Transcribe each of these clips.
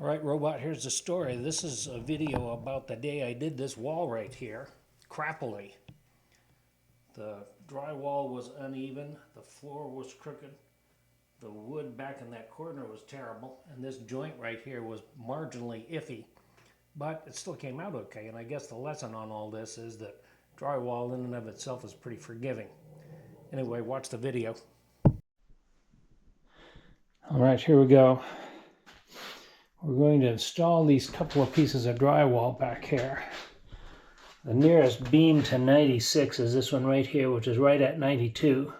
Alright, Robot, here's the story. This is a video about the day I did this wall right here, crappily. The drywall was uneven, the floor was crooked, the wood back in that corner was terrible, and this joint right here was marginally iffy. But it still came out okay, and I guess the lesson on all this is that drywall in and of itself is pretty forgiving. Anyway, watch the video. Alright, here we go. We're going to install these couple of pieces of drywall back here. The nearest beam to 96 is this one right here, which is right at 92.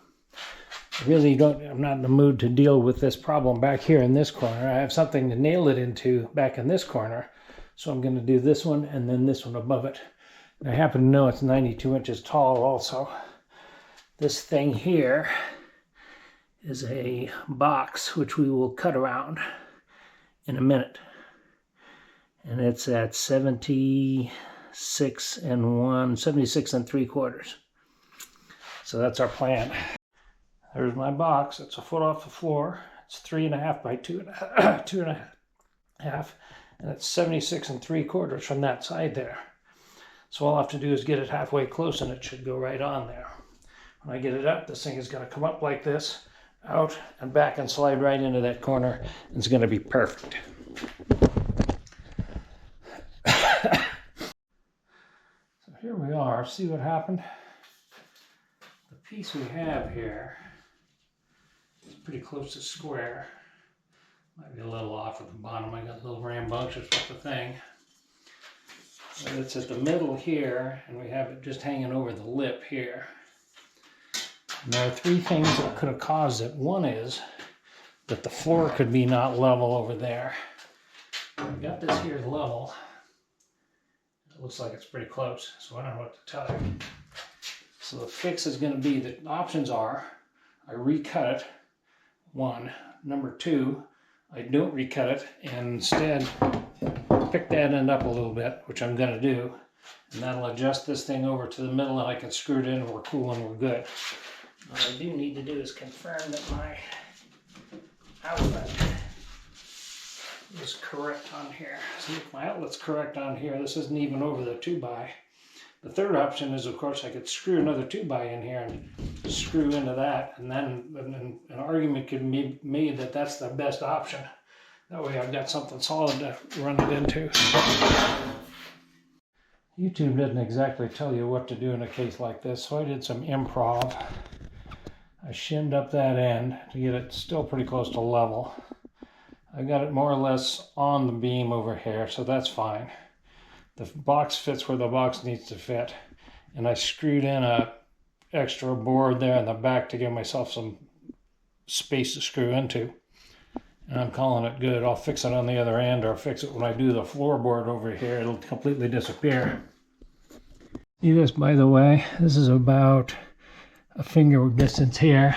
I'm not in the mood to deal with this problem back here in this corner. I have something to nail it into back in this corner. So I'm going to do this one and then this one above it. And I happen to know it's 92 inches tall also. This thing here is a box which we will cut around in a minute, and it's at 76 3/4. So that's our plan. There's my box. It's a foot off the floor. It's 3.5 by 2.5, and it's 76 3/4 from that side there. So all I have to do is get it halfway close, and it should go right on there. When I get it up, this thing is going to come up like this, out and back, and slide right into that corner. It's going to be perfect. So here we are. See what happened? The piece we have here is pretty close to square. Might be a little off at the bottom. I got a little rambunctious with the thing. But it's at the middle here, and we have it just hanging over the lip here. And there are three things that could have caused it. One is that the floor could be not level over there. We've got this here level. It looks like it's pretty close, so I don't know what to tell you. So the fix is going to be, the options are, I recut it, one. Number two, I don't recut it and instead pick that end up a little bit, which I'm going to do. And that'll adjust this thing over to the middle, and I can screw it in, and we're cool and we're good. What I do need to do is confirm that my outlet is correct on here. See, if my outlet's correct on here, this isn't even over the 2x. The third option is, of course, I could screw another 2x in here and screw into that, and then an argument could be made that that's the best option. That way I've got something solid to run it into. YouTube doesn't exactly tell you what to do in a case like this, so I did some improv. I shinned up that end to get it still pretty close to level. I got it more or less on the beam over here, so that's fine. The box fits where the box needs to fit, and I screwed in a extra board there in the back to give myself some space to screw into. And I'm calling it good. I'll fix it on the other end, or fix it when I do the floorboard over here. It'll completely disappear. See this, by the way? This is about a finger distance here,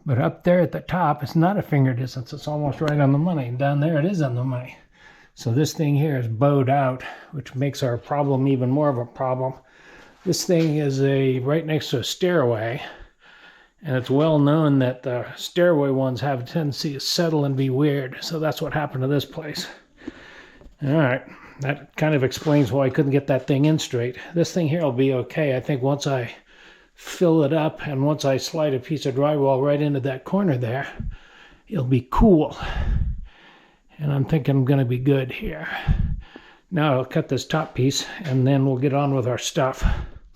but up there at the top it's not a finger distance. It's almost right on the money. Down there it is on the money. So this thing here is bowed out, which makes our problem even more of a problem. This thing is right next to a stairway, and it's well known that the stairway ones have a tendency to settle and be weird. So that's what happened to this place. All right, that kind of explains why I couldn't get that thing in straight. This thing here will be okay. I think once I fill it up, and once I slide a piece of drywall right into that corner there, it'll be cool. And I'm thinking I'm going to be good here. Now I'll cut this top piece, and then we'll get on with our stuff.